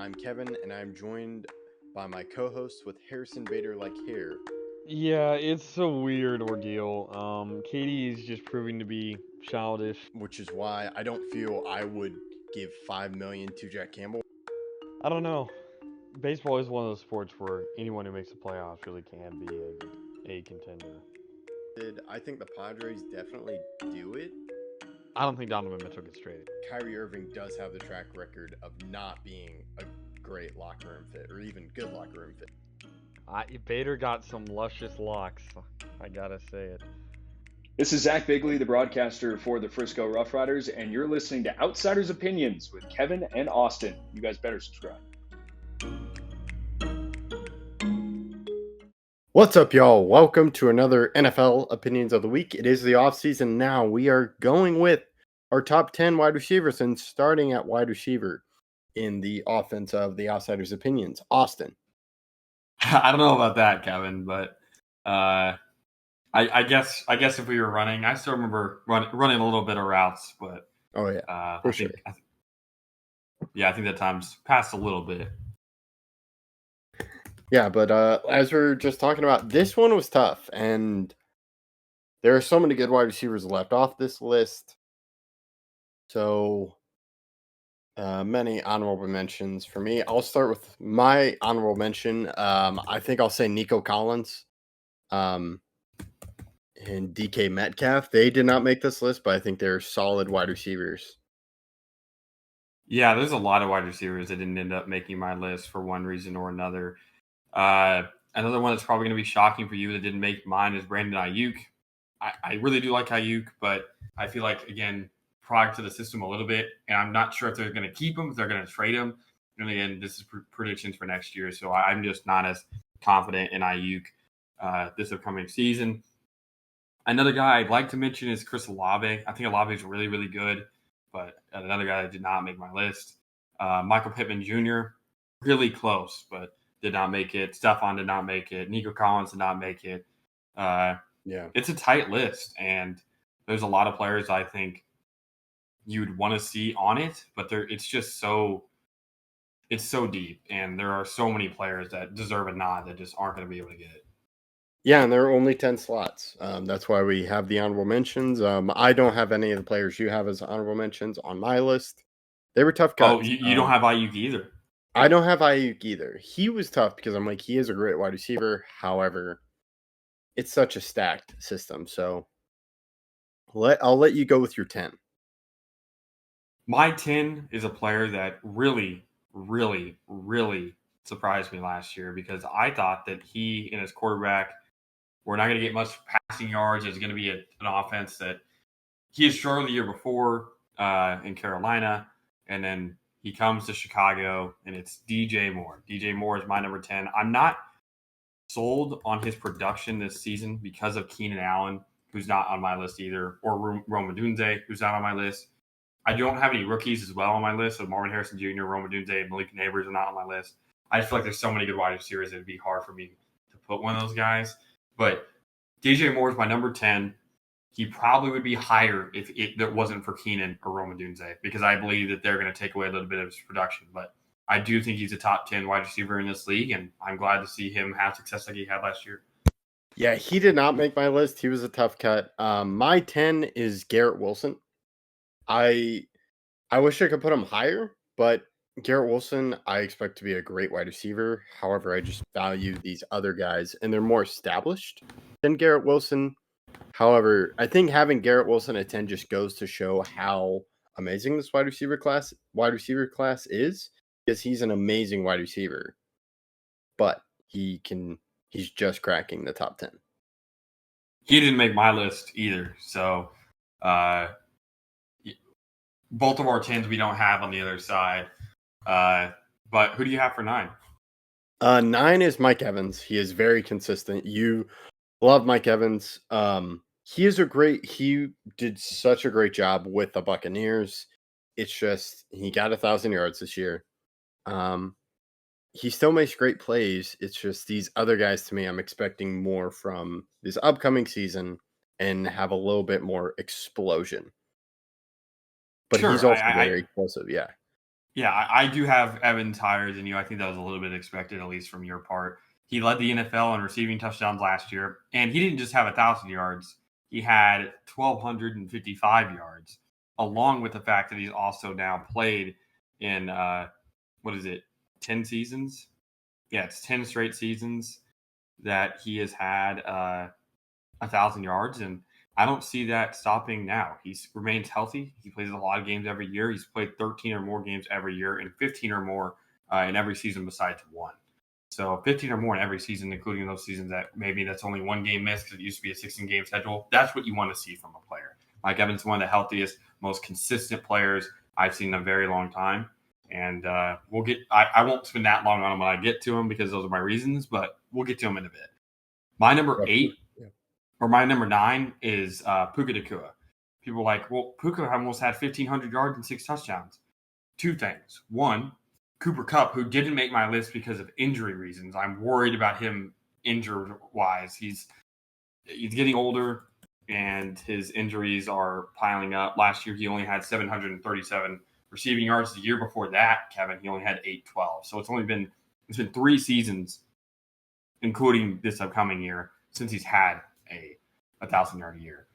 I'm Kevin, and I'm joined by my co-host with Harrison Bader like hair, Yeah, it's a weird ordeal. Katie is just proving to be childish. which is why I don't feel I would give $5 million to Jack Campbell. I don't know. Baseball is one of those sports where anyone who makes the playoffs really can be a contender. I think the Padres definitely do it. I don't think Donovan Mitchell gets traded. Kyrie Irving does have the track record of not being a great locker room fit, or even good locker room fit. Bader got some luscious locks. I gotta say it. This is Zach Bigley, the broadcaster for the Frisco Rough Riders, and you're listening to Outsiders Opinions with Kevin and Austin. You guys better subscribe. What's up, y'all? Welcome to another NFL Opinions of the Week. It is the offseason now. We are going with our top 10 wide receivers and starting at wide receiver in the offense of the Outsiders Opinions. Austin. I don't know about that, Kevin, but I guess if we were running, I still remember running a little bit of routes, but Oh, yeah. I For think sure. I think that time's passed a little bit. Yeah, but as we're just talking about, this one was tough, and there are so many good wide receivers left off this list. So many honorable mentions for me. I'll start with my honorable mention. I think I'll say Nico Collins and DK Metcalf. They did not make this list, but I think they're solid wide receivers. Yeah, there's a lot of wide receivers that didn't end up making my list for one reason or another. Another one that's probably going to be shocking for you that didn't make mine is Brandon Ayuk. I really do like Ayuk, but I feel like, again, product to the system a little bit, and I'm not sure if they're going to keep him, if they're going to trade him. And again, this is predictions for next year, so I'm just not as confident in Ayuk this upcoming season. Another guy I'd like to mention is Chris Olave. I think Olave is really, really good, but another guy that did not make my list. Michael Pittman Jr., really close, but did not make it. Stephon did not make it. Nico Collins did not make it. Yeah. It's a tight list, and there's a lot of players I think you'd want to see on it, but it's so deep, and there are so many players that deserve a nod that just aren't going to be able to get it. Yeah, and there are only 10 slots. That's why we have the honorable mentions. I don't have any of the players you have as honorable mentions on my list. They were tough cuts. Oh, you don't have Ayuk either? I don't have Ayuk either. He was tough because I'm like, he is a great wide receiver. However, it's such a stacked system. So I'll let you go with your 10. My 10 is a player that really, really, really surprised me last year because I thought that he and his quarterback were not going to get much passing yards. It's going to be an offense that he had struggled the year before in Carolina, and then he comes to Chicago, and it's DJ Moore. DJ Moore is my number 10. I'm not sold on his production this season because of Keenan Allen, who's not on my list either, or Rome Odunze, who's not on my list. I don't have any rookies as well on my list. So Marvin Harrison Jr., Rome Odunze, and Malik Neighbors are not on my list. I just feel like there's so many good wide receivers that it'd be hard for me to put one of those guys. But DJ Moore is my number 10. He probably would be higher if it wasn't for Keenan or Rome Odunze because I believe that they're going to take away a little bit of his production. But I do think he's a top 10 wide receiver in this league, and I'm glad to see him have success like he had last year. Yeah, he did not make my list. He was a tough cut. My 10 is Garrett Wilson. I wish I could put him higher, but Garrett Wilson, I expect to be a great wide receiver. However, I just value these other guys, and they're more established than Garrett Wilson. However, I think having Garrett Wilson at 10 just goes to show how amazing this wide receiver class is, because he's an amazing wide receiver. But he's just cracking the top 10. He didn't make my list either. So both of our 10s we don't have on the other side. But who do you have for 9? 9 is Mike Evans. He is very consistent. You love Mike Evans. He did such a great job with the Buccaneers. It's just he got 1,000 yards this year. He still makes great plays. It's just these other guys, to me, I'm expecting more from this upcoming season and have a little bit more explosion. But Sure, he's also very explosive, yeah. Yeah, I do have Evans higher than you. I think that was a little bit expected, at least from your part. He led the NFL in receiving touchdowns last year, and he didn't just have 1,000 yards. He had 1,255 yards, along with the fact that he's also now played in, what is it, 10 seasons? Yeah, it's 10 straight seasons that he has had 1,000 yards, and I don't see that stopping now. He remains healthy. He plays a lot of games every year. He's played 13 or more games every year, and 15 or more in every season besides one. So 15 or more in every season, including those seasons that maybe that's only one game missed because it used to be a 16-game schedule. That's what you want to see from a player. Mike Evans is one of the healthiest, most consistent players I've seen in a very long time. And we'll get. I won't spend that long on him when I get to him because those are my reasons, but we'll get to him in a bit. My number 8 or my number 9 is Puka Nacua. People are like, well, Puka almost had 1,500 yards and 6 touchdowns. Two things. One, Cooper Kupp, who didn't make my list because of injury reasons. I'm worried about him injured-wise. He's getting older, and his injuries are piling up. Last year, he only had 737 receiving yards. The year before that, Kevin, he only had 812. So it's been 3 seasons, including this upcoming year, since he's had a 1,000-yard a year.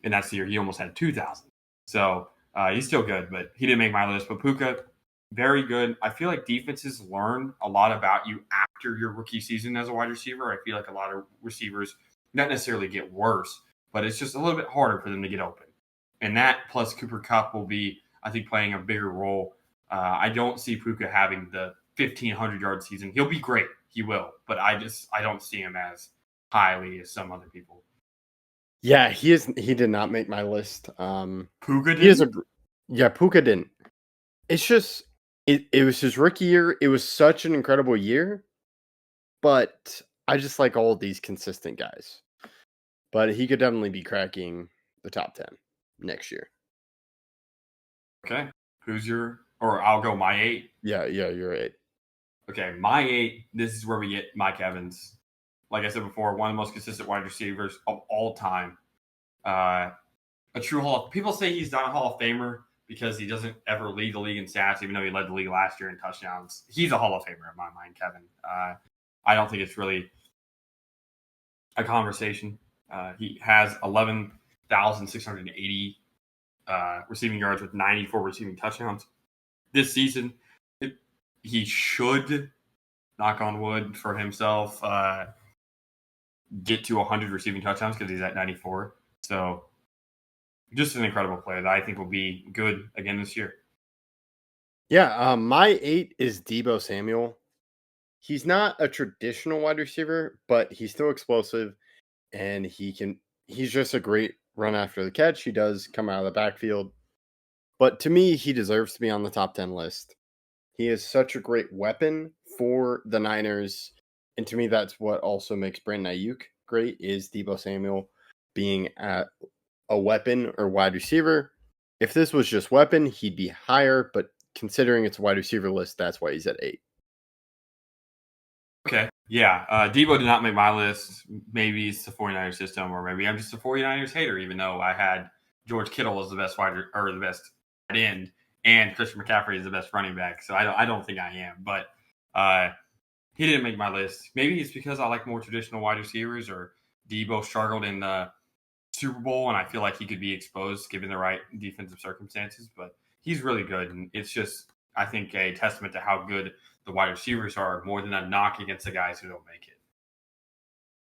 And that's the year he almost had 2,000. So he's still good, but he didn't make my list. But Puka, very good. I feel like defenses learn a lot about you after your rookie season as a wide receiver. I feel like a lot of receivers not necessarily get worse, but it's just a little bit harder for them to get open. And that plus Cooper Kupp will be, I think, playing a bigger role. I don't see Puka having the 1,500-yard season. He'll be great. He will. But I don't see him as highly as some other people. Yeah, he did not make my list. Puka did? He is Puka didn't. It's just it was his rookie year. It was such an incredible year, but I just like all of these consistent guys. But he could definitely be cracking the top 10 next year. Okay. I'll go my 8. Yeah, you're right. Okay, my 8, this is where we get Mike Evans. Like I said before, one of the most consistent wide receivers of all time. A true people say he's not a Hall of Famer because he doesn't ever lead the league in stats, even though he led the league last year in touchdowns. He's a Hall of Famer in my mind, Kevin. I don't think it's really a conversation. He has 11,680 receiving yards with 94 receiving touchdowns. This season, he should, knock on wood for himself, get to 100 receiving touchdowns because he's at 94. So just an incredible player that I think will be good again this year. Yeah, my 8 is Deebo Samuel. He's not a traditional wide receiver, but he's still explosive, and he's just a great run after the catch. He does come out of the backfield. But to me, he deserves to be on the top 10 list. He is such a great weapon for the Niners. And to me, that's what also makes Brandon Ayuk great, is Deebo Samuel being at a weapon or wide receiver. If this was just weapon, he'd be higher, but considering it's a wide receiver list, that's why he's at 8. Okay. Yeah. Deebo did not make my list. Maybe it's the 49ers system, or maybe I'm just a 49ers hater, even though I had George Kittle as the best the best end, and Christian McCaffrey is the best running back. So I don't think I am. But he didn't make my list. Maybe it's because I like more traditional wide receivers, or Deebo struggled in the Super Bowl, and I feel like he could be exposed given the right defensive circumstances. But he's really good, and it's just, I think, a testament to how good the wide receivers are, more than a knock against the guys who don't make it.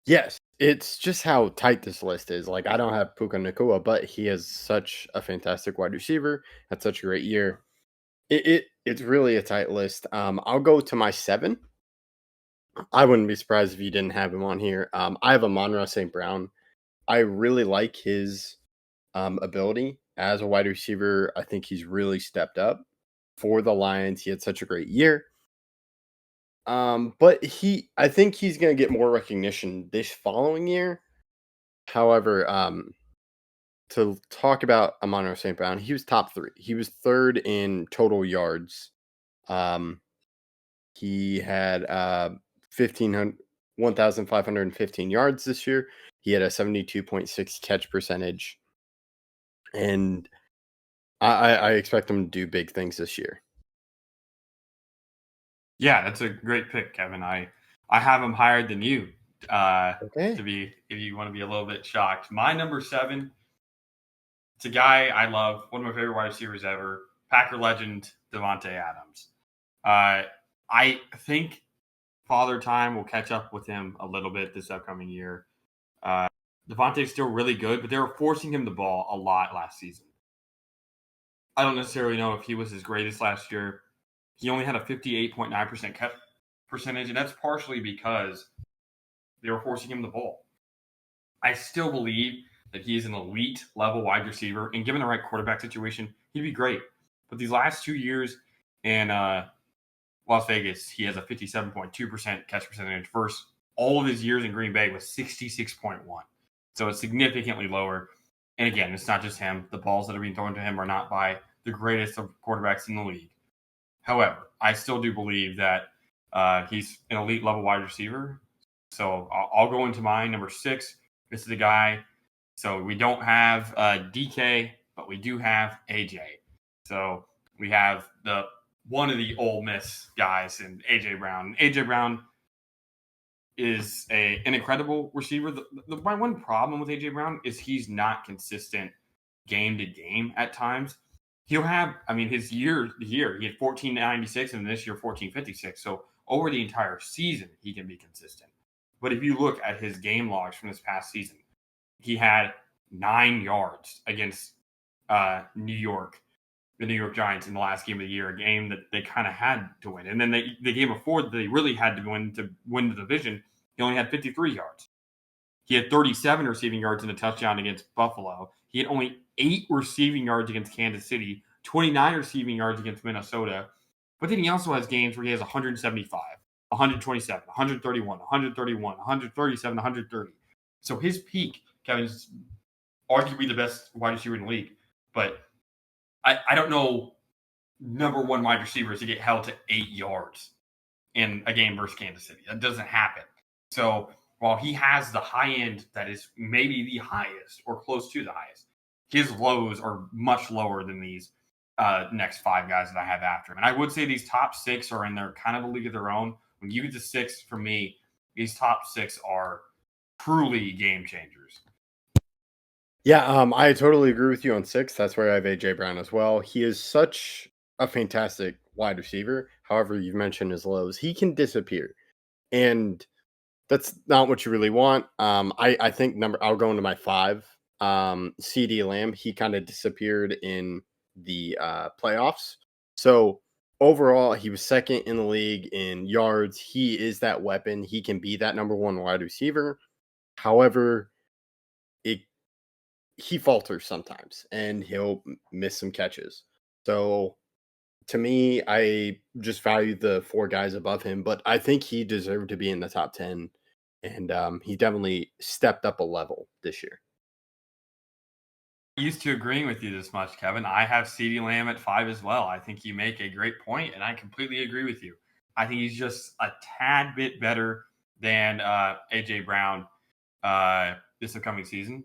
Yes, it's just how tight this list is. Like, I don't have Puka Nacua, but he is such a fantastic wide receiver. Had such a great year. It's really a tight list. I'll go to my 7. I wouldn't be surprised if you didn't have him on here. I have Amon-Ra St. Brown. I really like his ability as a wide receiver. I think he's really stepped up for the Lions. He had such a great year. But I think he's going to get more recognition this following year. However, to talk about Amon-Ra St. Brown, he was top 3. He was 3rd in total yards. He had 1,515 yards this year. He had a 72.6 catch percentage. And I expect him to do big things this year. Yeah, that's a great pick, Kevin. I have him higher than you. Okay. To be, if you want to be a little bit shocked, my number 7. It's a guy I love, one of my favorite wide receivers ever, Packer legend Devontae Adams. I think Father Time will catch up with him a little bit this upcoming year. Devontae's still really good, but they were forcing him the ball a lot last season. I don't necessarily know if he was his greatest last year. He only had a 58.9% cut percentage, and that's partially because they were forcing him the ball. I still believe that he's an elite level wide receiver, and given the right quarterback situation, he'd be great. But these last 2 years in Las Vegas, he has a 57.2% catch percentage versus all of his years in Green Bay was 66.1. So it's significantly lower. And again, it's not just him. The balls that are being thrown to him are not by the greatest of quarterbacks in the league. However, I still do believe that he's an elite level wide receiver. So I'll go into mine, number 6. This is a guy. So we don't have DK, but we do have AJ. So we have one of the Ole Miss guys in AJ Brown. AJ Brown is an incredible receiver. My one problem with AJ Brown is he's not consistent game to game at times. He'll have, his year, he had 1496 and this year 1456. So over the entire season, he can be consistent. But if you look at his game logs from this past season, he had 9 yards against the New York Giants in the last game of the year, a game that they kind of had to win. And then the game before that they really had to win the division, he only had 53 yards. He had 37 receiving yards and a touchdown against Buffalo. He had only 8 receiving yards against Kansas City, 29 receiving yards against Minnesota. But then he also has games where he has 175, 127, 131, 131, 137, 130. So his peak, Kevin, is arguably the best wide receiver in the league. But I don't know number 1 wide receivers to get held to 8 yards in a game versus Kansas City. That doesn't happen. So while he has the high end that is maybe the highest or close to the highest, his lows are much lower than these next 5 guys that I have after him. And I would say these top 6 are in their kind of a league of their own. When you get to 6, for me, these top 6 are truly game changers. Yeah, I totally agree with you on 6. That's where I have AJ Brown as well. He is such a fantastic wide receiver. However, you've mentioned his lows. He can disappear. And that's not what you really want. I think I'll go into my 5. CeeDee Lamb, he kind of disappeared in the playoffs. So overall, he was second in the league in yards. He is that weapon. He can be that number 1 wide receiver. However, he falters sometimes and he'll miss some catches. So to me, I just value the 4 guys above him, but I think he deserved to be in the top 10. And he definitely stepped up a level this year. Used to agreeing with you this much, Kevin. I have CeeDee Lamb at 5 as well. I think you make a great point, and I completely agree with you. I think he's just a tad bit better than AJ Brown this upcoming season,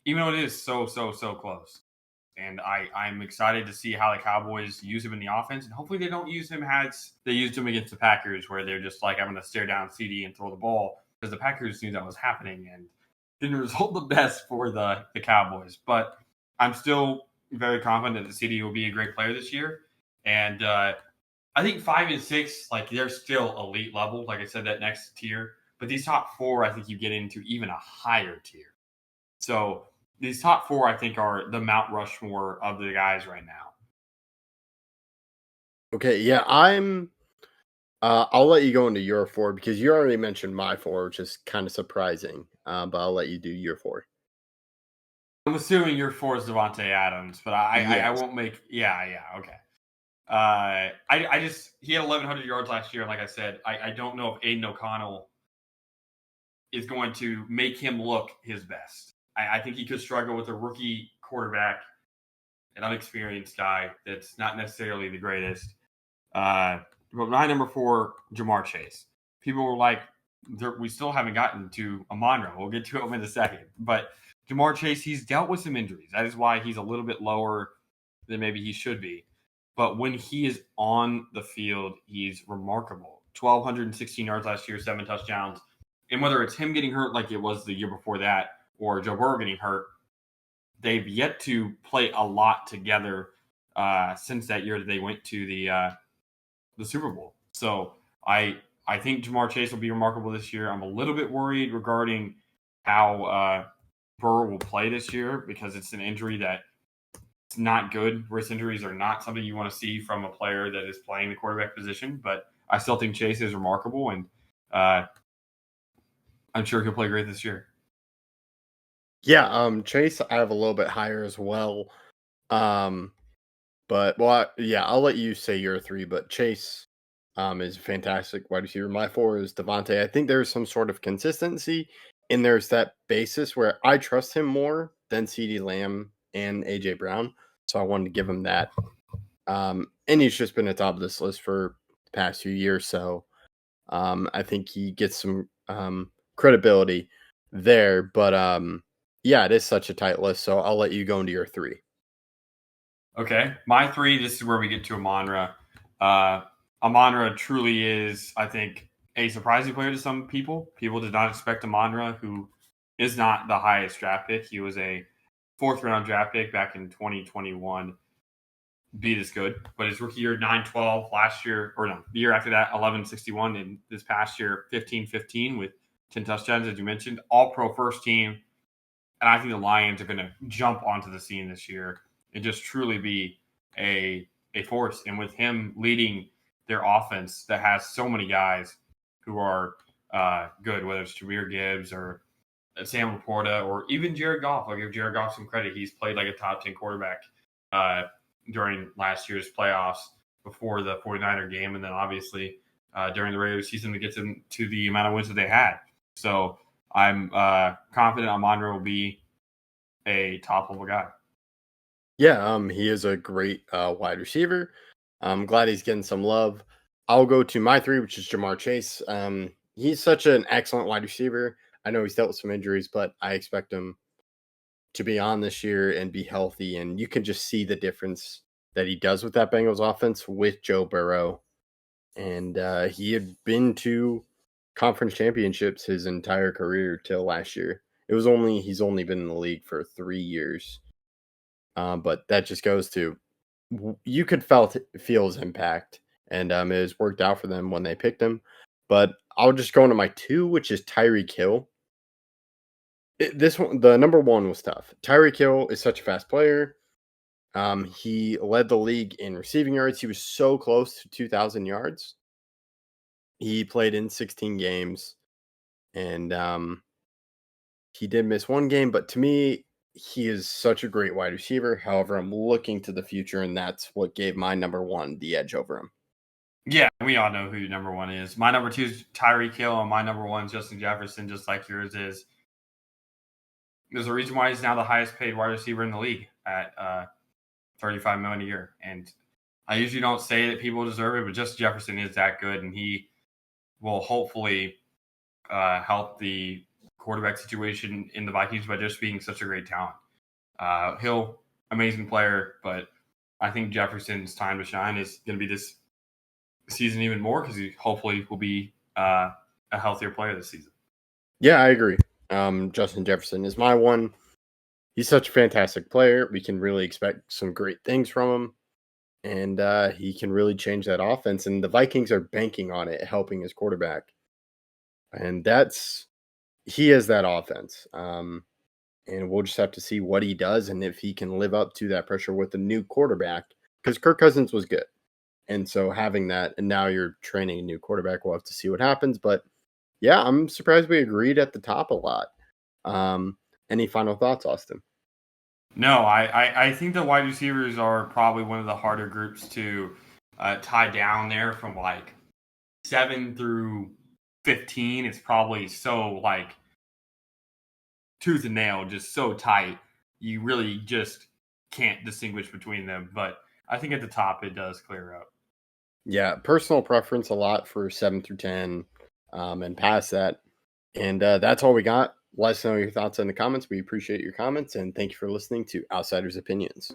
even though it is so close. And I'm excited to see how the Cowboys use him in the offense, and hopefully they don't use him as they used him against the Packers, where they're just like, I'm going to stare down CD and throw the ball, because the Packers knew that was happening and didn't result the best for the Cowboys. But I'm still very confident that CD will be a great player this year. And I think 5 and 6, like, they're still elite level. Like I said, that next tier. But these top 4, I think you get into even a higher tier. So these top 4, I think, are the Mount Rushmore of the guys right now. Okay, yeah, I'll let you go into your 4 because you already mentioned my 4, which is kind of surprising. But I'll let you do your 4. I'm assuming your 4 is Devontae Adams, but I won't make. Yeah, okay. He had 1,100 yards last year. Like I said, I don't know if Aiden O'Connell is going to make him look his best. I think he could struggle with a rookie quarterback, an unexperienced guy that's not necessarily the greatest. But my number 4, Ja'Marr Chase. People were like, we still haven't gotten to Amon-Ra. We'll get to him in a second. But Ja'Marr Chase, he's dealt with some injuries. That is why he's a little bit lower than maybe he should be. but when he is on the field, he's remarkable. 1,216 yards last year, 7 touchdowns. And whether it's him getting hurt like it was the year before that or Joe Burrow getting hurt, they've yet to play a lot together since that year that they went to the Super Bowl. So I think Ja'Marr Chase will be remarkable this year. I'm a little bit worried regarding how Burrow will play this year because it's an injury that it's not good. Wrist injuries are not something you want to see from a player that is playing the quarterback position. But I still think Chase is remarkable, and I'm sure he'll play great this year. Yeah, Chase, I have a little bit higher as well. But I'll let you say your 3. But Chase, is a fantastic wide receiver. My 4 is Devontae. I think there's some sort of consistency, and there's that basis where I trust him more than CeeDee Lamb and AJ Brown. So I wanted to give him that. And he's just been at the top of this list for the past few years. So I think he gets some credibility there. But it is such a tight list. So I'll let you go into your 3. Okay. My 3, this is where we get to Amon-Ra. Amon-Ra truly is, I think, a surprising player to some people. People did not expect Amon-Ra, who is not the highest draft pick. He was a 4th-round draft pick back in 2021. Be this good. But his rookie year, 9-12. Last year, the year after that, 11-61. And this past year, 15-15 with 10 touchdowns, as you mentioned. All-pro first team. And I think the Lions are going to jump onto the scene this year and just truly be a force. And with him leading their offense that has so many guys who are good, whether it's Jahmyr Gibbs or Sam Laporta or even Jared Goff. I'll give Jared Goff some credit. He's played like a top 10 quarterback during last year's playoffs before the 49er game. And then obviously during the regular season to get them to the amount of wins that they had. So I'm confident Amon-Ra will be a top-level guy. Yeah, he is a great wide receiver. I'm glad he's getting some love. I'll go to my 3, which is Ja'Marr Chase. He's such an excellent wide receiver. I know he's dealt with some injuries, but I expect him to be on this year and be healthy. And you can just see the difference that he does with that Bengals offense with Joe Burrow. And he had been to conference championships his entire career till last year. He's only been in the league for 3 years. But that just goes to, you could feel his impact, and it has worked out for them when they picked him. But I'll just go into my 2, which is Tyreek Hill. This one, the number 1 was tough. Tyreek Hill is such a fast player. He led the league in receiving yards. He was so close to 2,000 yards. He played in 16 games, and he did miss 1 game. But to me, he is such a great wide receiver. However, I'm looking to the future, and that's what gave my number 1 the edge over him. Yeah, we all know who your number 1 is. My number 2 is Tyreek Hill, and my number 1 is Justin Jefferson, just like yours is. There's a reason why he's now the highest paid wide receiver in the league at $35 million a year. And I usually don't say that people deserve it, but Justin Jefferson is that good, and he will hopefully help the quarterback situation in the Vikings by just being such a great talent. Hill, amazing player, but I think Jefferson's time to shine is going to be this season even more because he hopefully will be a healthier player this season. Yeah, I agree. Justin Jefferson is my 1. He's such a fantastic player. We can really expect some great things from him, and he can really change that offense. And the Vikings are banking on it, helping his quarterback. And he is that offense. And we'll just have to see what he does and if he can live up to that pressure with the new quarterback, because Kirk Cousins was good. And so having that, and now you're training a new quarterback, we'll have to see what happens. But yeah, I'm surprised we agreed at the top a lot. Any final thoughts, Austin? No, I think the wide receivers are probably one of the harder groups to tie down there from like 7 through 15. It's probably so like tooth and nail, just so tight. You really just can't distinguish between them. But I think at the top, it does clear up. Yeah, personal preference a lot for 7 through 10 and past that. And that's all we got. Let us know your thoughts in the comments. We appreciate your comments, and thank you for listening to Outsiders Opinions.